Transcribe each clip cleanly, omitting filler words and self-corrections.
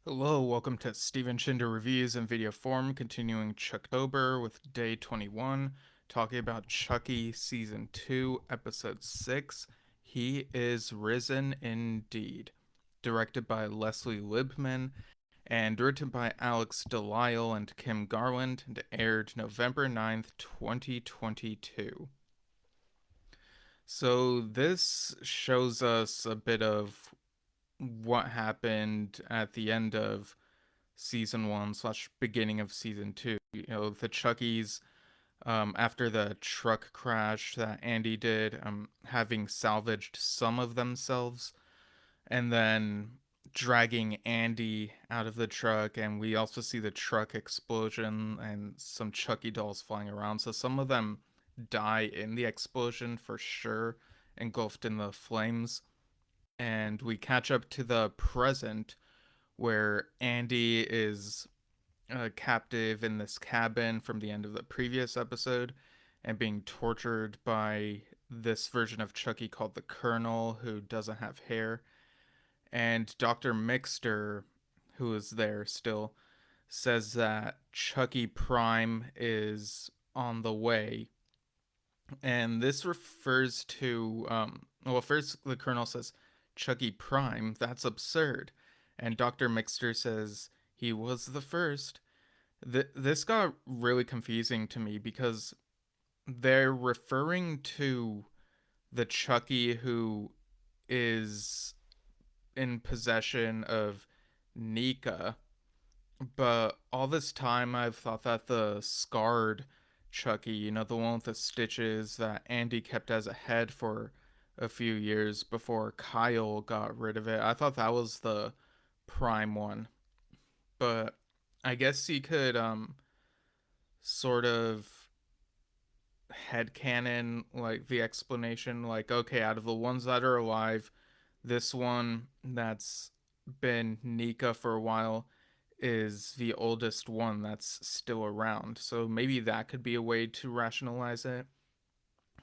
Hello, welcome to Steven Shinder Reviews in video form, continuing Chucktober with day 21, talking about Chucky Season 2, Episode 6. He is Risen Indeed. Directed by Leslie Libman and written by Alex Delisle and Kim Garland, and aired November 9th, 2022. So, this shows us a bit of what happened at the end of season one slash beginning of season two. The Chuckies, after the truck crash that Andy did, having salvaged some of themselves, and then dragging Andy out of the truck, and we also see the truck explosion and some Chucky dolls flying around. So some of them die in the explosion for sure, engulfed in the flames. And we catch up to the present where Andy is captive in this cabin from the end of the previous episode and being tortured by this version of Chucky called the Colonel, who doesn't have hair. And Dr. Mixter, who is there still, says that Chucky Prime is on the way. And this refers to, well, first the Colonel says, Chucky Prime, that's absurd. And Dr. Mixter says, he was the first. This got really confusing to me because they're referring to the Chucky who is in possession of Nika, but all this time I've thought that the scarred Chucky, the one with the stitches that Andy kept as a head for a few years before Kyle got rid of it, I thought that was the prime one. But I guess you could sort of headcanon like the explanation, like, okay, out of the ones that are alive, this one that's been Nika for a while is the oldest one that's still around. So maybe that could be a way to rationalize it.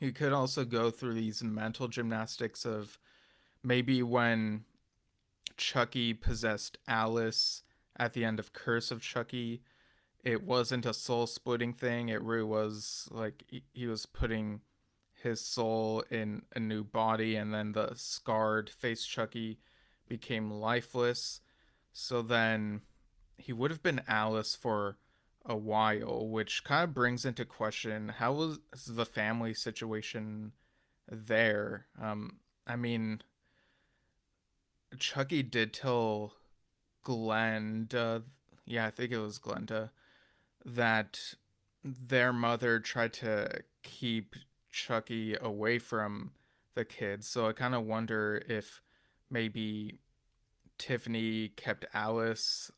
You could also go through these mental gymnastics of maybe when Chucky possessed Alice at the end of Curse of Chucky, it wasn't a soul splitting thing. It really was like he was putting his soul in a new body, and then the scarred face Chucky became lifeless. So then he would have been Alice for a while, which kind of brings into question how was the family situation there. I mean, Chucky did tell Glenda, yeah, I think it was Glenda, that their mother tried to keep Chucky away from the kids. So I kind of wonder if maybe Tiffany kept Alice,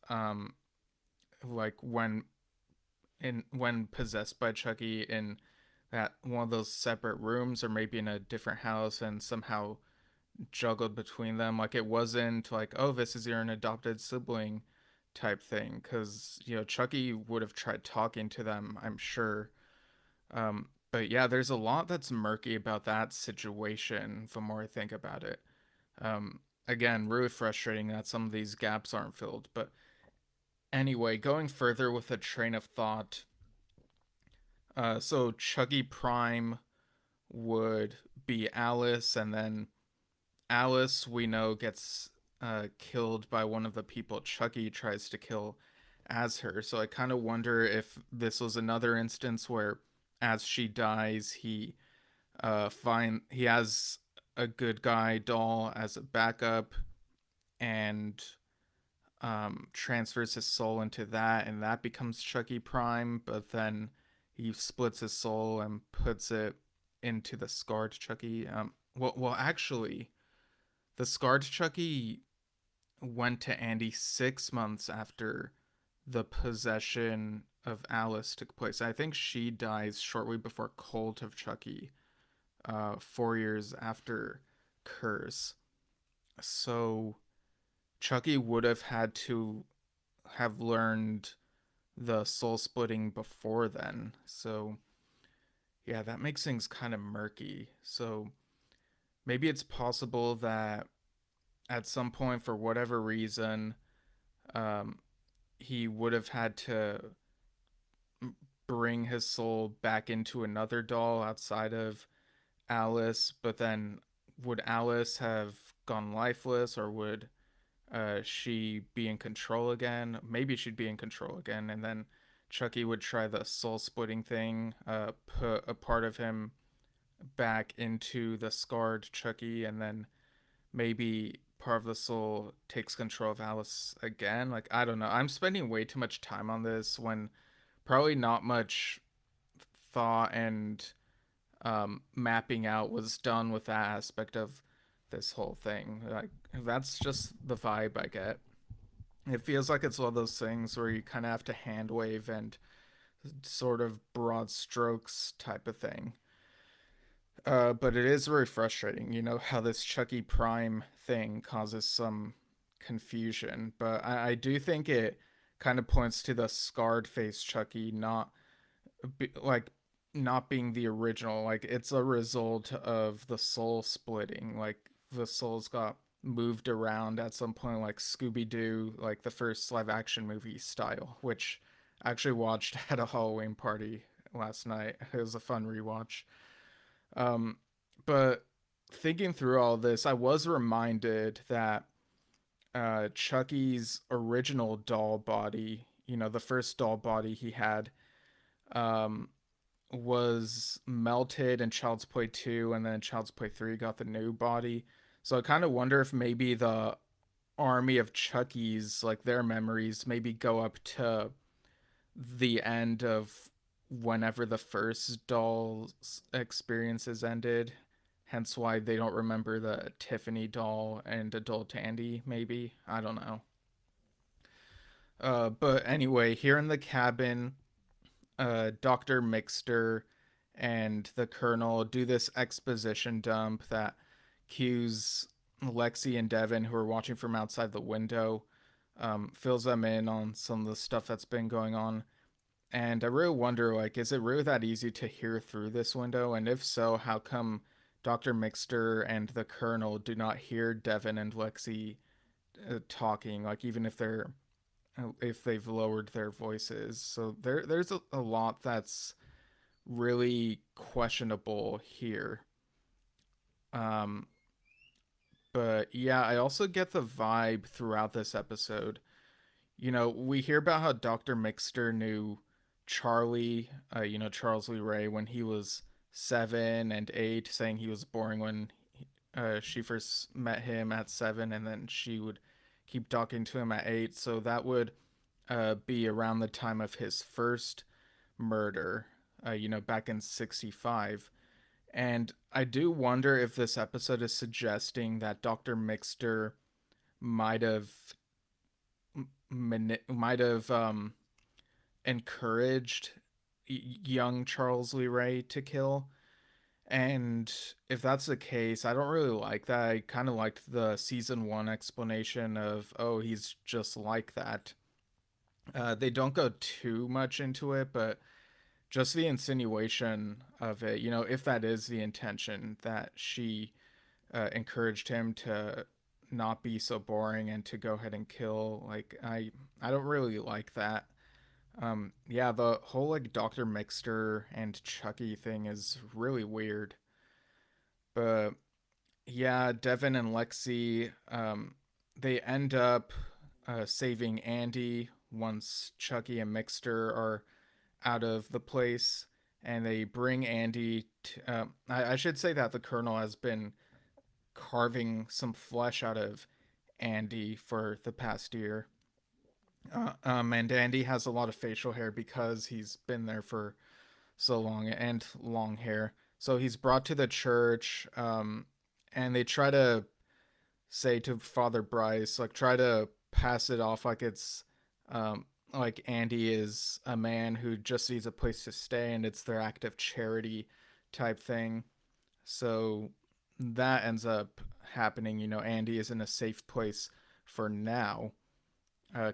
like when possessed by Chucky in that one of those separate rooms, or maybe in a different house, and somehow juggled between them. Like it wasn't like, oh, this is your an adopted sibling type thing, because Chucky would have tried talking to them, I'm sure. But yeah, there's a lot that's murky about that situation the more I think about it. Again, really frustrating that some of these gaps aren't filled. But anyway, going further with a train of thought, so Chucky Prime would be Alice, and then Alice, we know, gets killed by one of the people Chucky tries to kill as her. So I kind of wonder if this was another instance where, as she dies, he has a good guy doll as a backup, and transfers his soul into that, and that becomes Chucky Prime. But then he splits his soul and puts it into the scarred Chucky. Actually, the scarred Chucky went to Andy 6 months after the possession of Alice took place. I think she dies shortly before Cult of Chucky, 4 years after Curse. So Chucky would have had to have learned the soul splitting before then. So yeah, that makes things kind of murky. So maybe it's possible that at some point, for whatever reason, um, he would have had to bring his soul back into another doll outside of Alice, but then would Alice have gone lifeless, or would she be in control again? Maybe she'd be in control again, and then Chucky would try the soul splitting thing, put a part of him back into the scarred Chucky, and then maybe part of the soul takes control of Alice again. Like, I don't know. I'm spending way too much time on this when probably not much thought and mapping out was done with that aspect of this whole thing. Like, that's just the vibe I get. It feels like it's one of those things where you kind of have to hand wave and sort of broad strokes type of thing. But it is very frustrating, how this Chucky Prime thing causes some confusion. But I do think it kind of points to the scarred face Chucky, like not being the original. Like, it's a result of the soul splitting. Like, the souls got moved around at some point, like Scooby Doo, like the first live action movie style, which I actually watched at a Halloween party last night. It was a fun rewatch. Um, but thinking through all this, I was reminded that Chucky's original doll body, the first doll body he had, um, was melted in Child's Play 2, and then Child's Play 3 got the new body. So I kind of wonder if maybe the army of Chucky's, like their memories, maybe go up to the end of whenever the first doll's experiences ended. Hence why they don't remember the Tiffany doll and adult Andy, maybe. I don't know. But anyway, here in the cabin, Dr. Mixter and the Colonel do this exposition dump that cues Lexi and Devin, who are watching from outside the window, fills them in on some of the stuff that's been going on. And I really wonder, like, is it really that easy to hear through this window? And if so, how come Dr. Mixter and the Colonel do not hear Devin and Lexi talking? Like, even if they've lowered their voices. So there's a lot that's really questionable here. Um, but yeah, I also get the vibe throughout this episode. We hear about how Dr. Mixter knew Charlie, Charles Lee Ray, when he was 7 and 8, saying he was boring when she first met him at 7, and then she would keep talking to him at 8. So that would be around the time of his first murder, back in 65. And I do wonder if this episode is suggesting that Dr. Mixter might have might have encouraged young Charles Lee Ray to kill. And if that's the case, I don't really like that. I kind of liked the season 1 explanation of, oh, he's just like that. They don't go too much into it, but just the insinuation of it, if that is the intention, that she encouraged him to not be so boring and to go ahead and kill, like, I don't really like that. Yeah, the whole like Dr. Mixter and Chucky thing is really weird. But yeah, Devin and Lexi, they end up saving Andy once Chucky and Mixter are out of the place, and they bring Andy to, I should say that the Colonel has been carving some flesh out of Andy for the past year. And Andy has a lot of facial hair because he's been there for so long, and long hair. So he's brought to the church, and they try to say to Father Bryce, like, try to pass it off like it's like Andy is a man who just needs a place to stay, and it's their act of charity type thing. So that ends up happening. Andy is in a safe place for now.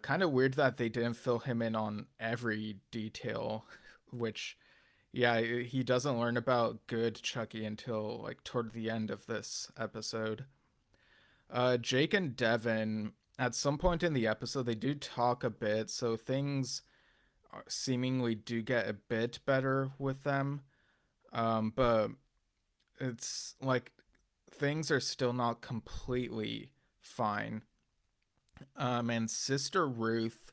Kind of weird that they didn't fill him in on every detail, which, yeah, he doesn't learn about good Chucky until like toward the end of this episode. Jake and Devin, at some point in the episode they do talk a bit, so things seemingly do get a bit better with them. But it's like things are still not completely fine. And Sister Ruth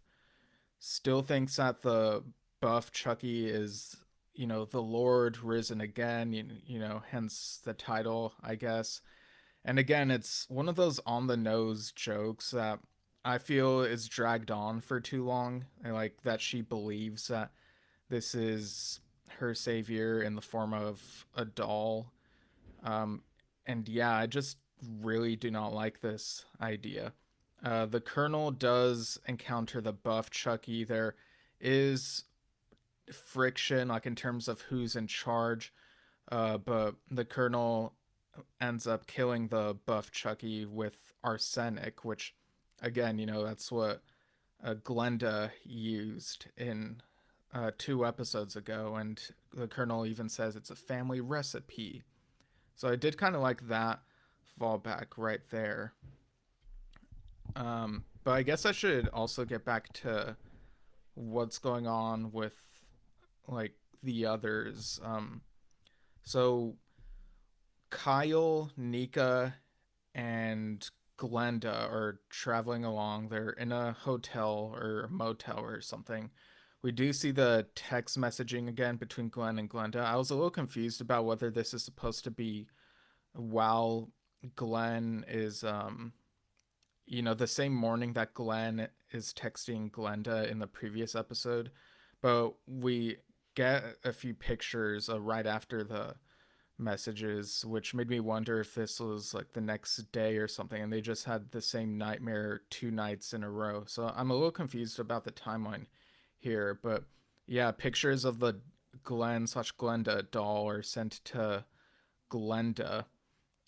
still thinks that the buff Chucky is, the Lord risen again, hence the title, I guess. And again, it's one of those on the nose jokes that I feel is dragged on for too long. I like that she believes that this is her savior in the form of a doll. Um, and yeah, I just really do not like this idea. The Colonel does encounter the buff Chucky. There is friction, like in terms of who's in charge, but the Colonel ends up killing the buff Chucky with arsenic, which, again, that's what Glenda used in 2 episodes ago, and the Colonel even says it's a family recipe. So I did kind of like that fallback right there. But I guess I should also get back to what's going on with like the others. So Kyle, Nika, and Glenda are traveling along. They're in a hotel or a motel or something. We do see the text messaging again between Glenn and Glenda. I was a little confused about whether this is supposed to be while Glenn is the same morning that Glenn is texting Glenda in the previous episode, but we get a few pictures right after the messages, which made me wonder if this was like the next day or something, and they just had the same nightmare 2 nights in a row. So I'm a little confused about the timeline here, but yeah, pictures of the Glenn slash Glenda doll are sent to Glenda,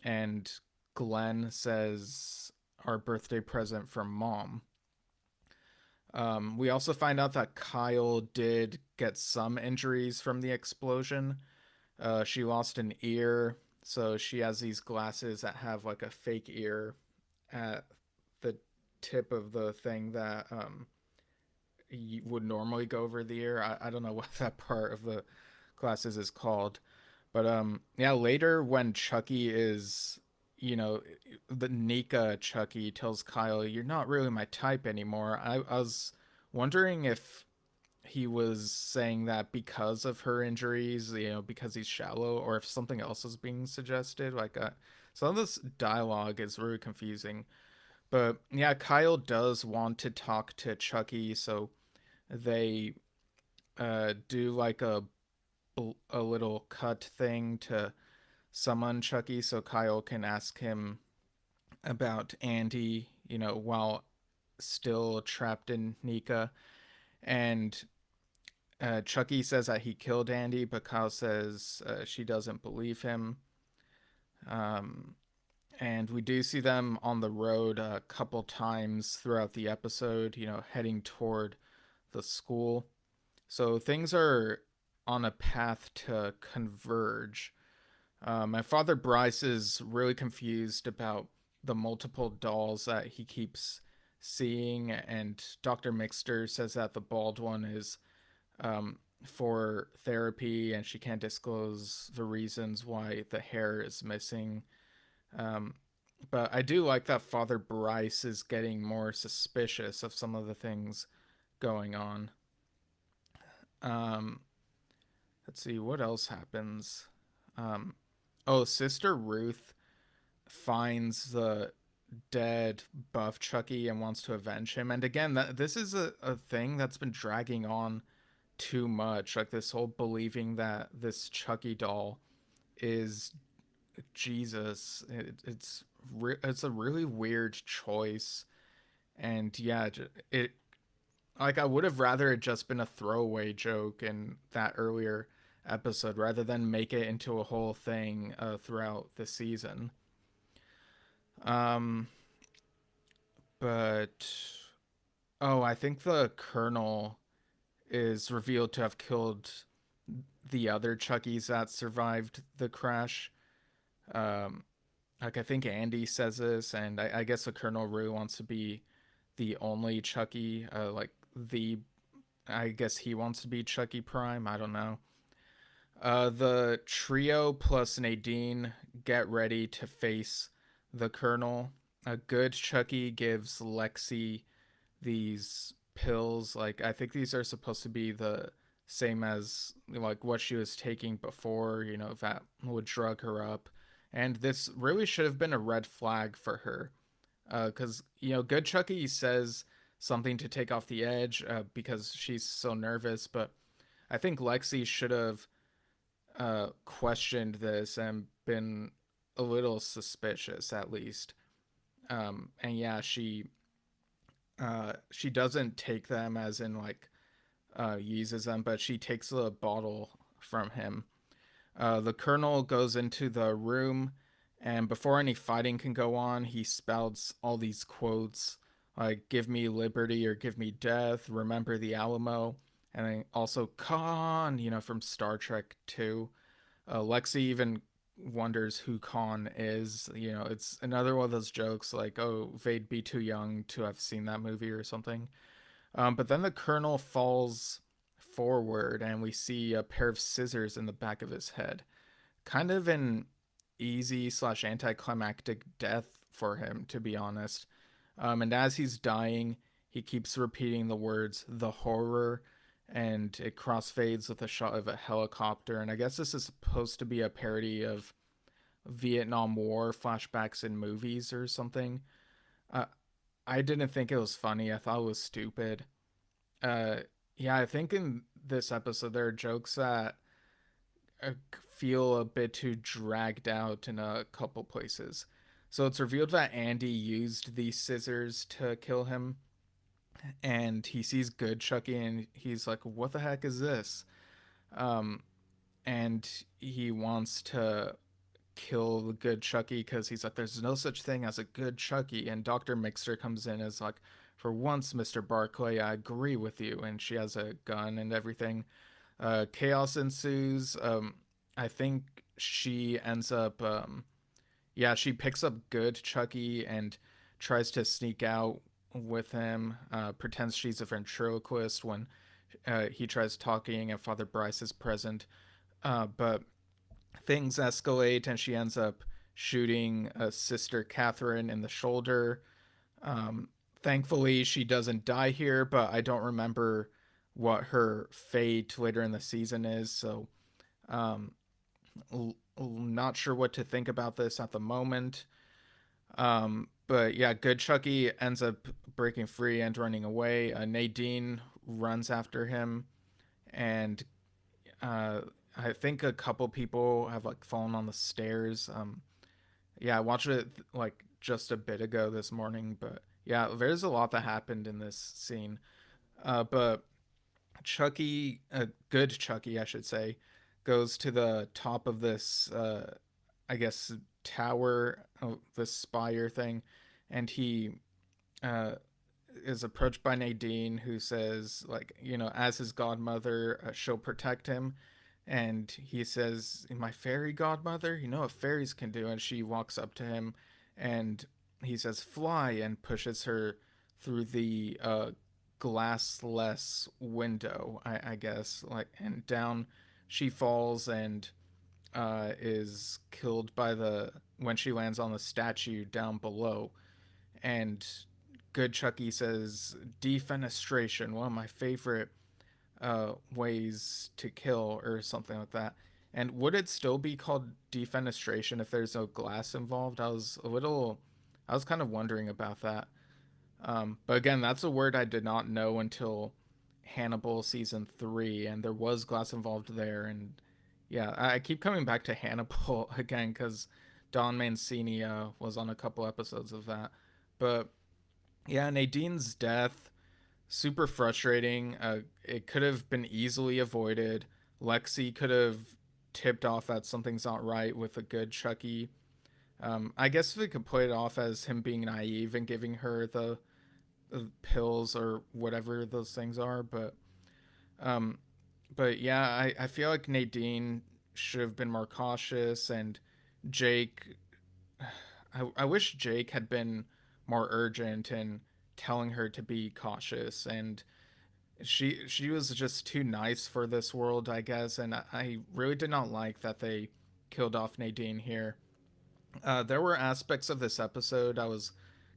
and Glenn says, "Our birthday present from mom." We also find out that Kyle did get some injuries from the explosion. She lost an ear, so she has these glasses that have like a fake ear at the tip of the thing that would normally go over the ear. I don't know what that part of the glasses is called. But yeah, later when Chucky is, you know, the Nika Chucky tells Kyle, "You're not really my type anymore." I was wondering if he was saying that because of her injuries, because he's shallow, or if something else is being suggested. Like, some of this dialogue is really confusing. But yeah, Kyle does want to talk to Chucky, so they do like a little cut thing to summon Chucky so Kyle can ask him about Andy, while still trapped in Nika. And Chucky says that he killed Andy, but Kyle says she doesn't believe him. Um, and we do see them on the road a couple times throughout the episode, heading toward the school. So things are on a path to converge. My father Bryce is really confused about the multiple dolls that he keeps seeing, and Dr. Mixter says that the bald one is for therapy, and she can't disclose the reasons why the hair is missing. Um, but I do like that Father Bryce is getting more suspicious of some of the things going on. Um, let's see what else happens. Um, oh, Sister Ruth finds the dead buff Chucky and wants to avenge him. And again, this is a thing that's been dragging on too much. Like this whole believing that this Chucky doll is Jesus. It's a really weird choice. And yeah, it like I would have rather it just been a throwaway joke in that earlier episode rather than make it into a whole thing throughout the season. Um, but oh, I think the Colonel is revealed to have killed the other Chuckies that survived the crash. Um, like I think Andy says this, and I guess the Colonel really wants to be the only Chucky, like the I guess he wants to be Chucky Prime. I don't know. The trio plus Nadine get ready to face the Colonel. A good Chucky gives Lexi these pills. Like, I think these are supposed to be the same as like what she was taking before, that would drug her up. And this really should have been a red flag for her. Because, good Chucky says something to take off the edge because she's so nervous. But I think Lexi should have questioned this and been a little suspicious at least. And yeah, she doesn't take them as in like uses them, but she takes the bottle from him. The Colonel goes into the room, and before any fighting can go on, he spouts all these quotes like "Give me liberty" or "Give me death." Remember the Alamo, and then also Khan, from Star Trek 2. Lexi even wonders who Khan is. It's another one of those jokes like, oh, they'd be too young to have seen that movie or something. But then the Colonel falls forward and we see a pair of scissors in the back of his head. Kind of an easy slash anticlimactic death for him, to be honest. And as he's dying, he keeps repeating the words, the horror, and it crossfades with a shot of a helicopter. And I guess this is supposed to be a parody of Vietnam War flashbacks in movies or something. Uh, I didn't think it was funny. I thought it was stupid. Uh, yeah, I think in this episode there are jokes that feel a bit too dragged out in a couple places. So it's revealed that Andy used these scissors to kill him, and he sees good Chucky, and he's like, "What the heck is this?" Um, and he wants to kill the good Chucky because he's like, "There's no such thing as a good Chucky." And Doctor Mixer comes in as like, "For once, Mister Barclay, I agree with you." And she has a gun and everything. Chaos ensues. I think she ends up, yeah, she picks up good Chucky and tries to sneak out with him. Pretends she's a ventriloquist when he tries talking and Father Bryce is present. But things escalate and she ends up shooting Sister Catherine in the shoulder. Um, Thankfully, she doesn't die here, but I don't remember what her fate later in the season is. So, um, not sure what to think about this at the moment. But yeah, good Chucky ends up breaking free and running away. Nadine runs after him, and uh, I think a couple people have like fallen on the stairs. Yeah, I watched it like just a bit ago this morning, but yeah, there's a lot that happened in this scene. But Chucky, good Chucky, I should say, goes to the top of this, I guess, tower, this spire thing, and he uh, is approached by Nadine, who says, like, as his godmother, she'll protect him. And he says, "My fairy godmother, you know what fairies can do." And she walks up to him and he says, "Fly," and pushes her through the glassless window, I guess. Like, and down she falls and is killed by the when she lands on the statue down below. And good Chucky says, "Defenestration, one of my favorite ways to kill," or something like that. And would it still be called defenestration if there's no glass involved? I was kind of wondering about that. But again, that's a word I did not know until Hannibal season 3, and there was glass involved there. And yeah, I keep coming back to Hannibal again because Don Mancini was on a couple episodes of that. But yeah, Nadine's death, super frustrating. It could have been easily avoided. Lexi could have tipped off that something's not right with a good Chucky. I guess we could play it off as him being naive and giving her the pills or whatever those things are, um, but yeah, I feel like Nadine should have been more cautious, and Jake. I wish Jake had been more urgent in telling her to be cautious, and she was just too nice for this world, I guess. And I really did not like that they killed off Nadine here. There were aspects of this episode I was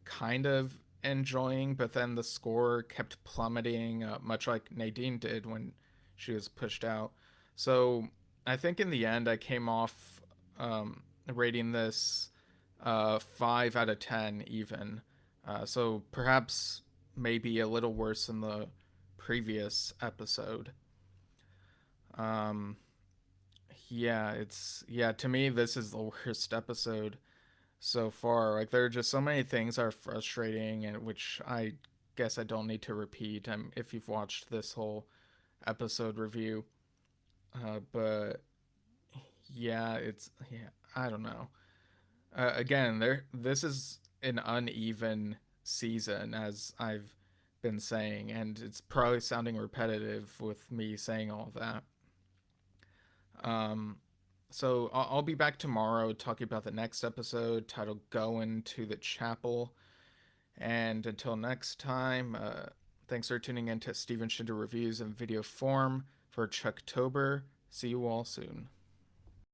kind of enjoying, but then the score kept plummeting, much like Nadine did when she was pushed out. So I think in the end, I came off rating this 5 out of 10, even. So perhaps maybe a little worse than the previous episode. Um, yeah, to me, this is the worst episode so far. Like, there are just so many things that are frustrating, and which I guess I don't need to repeat. If you've watched this whole episode review, but yeah, I don't know. Again, there this is an uneven season, as I've been saying, and it's probably sounding repetitive with me saying all of that. Um, so I'll be back tomorrow talking about the next episode titled "Going to the Chapel." And until next time, thanks for tuning in to Steven Shinder Reviews in video form for Chucktober. See you all soon.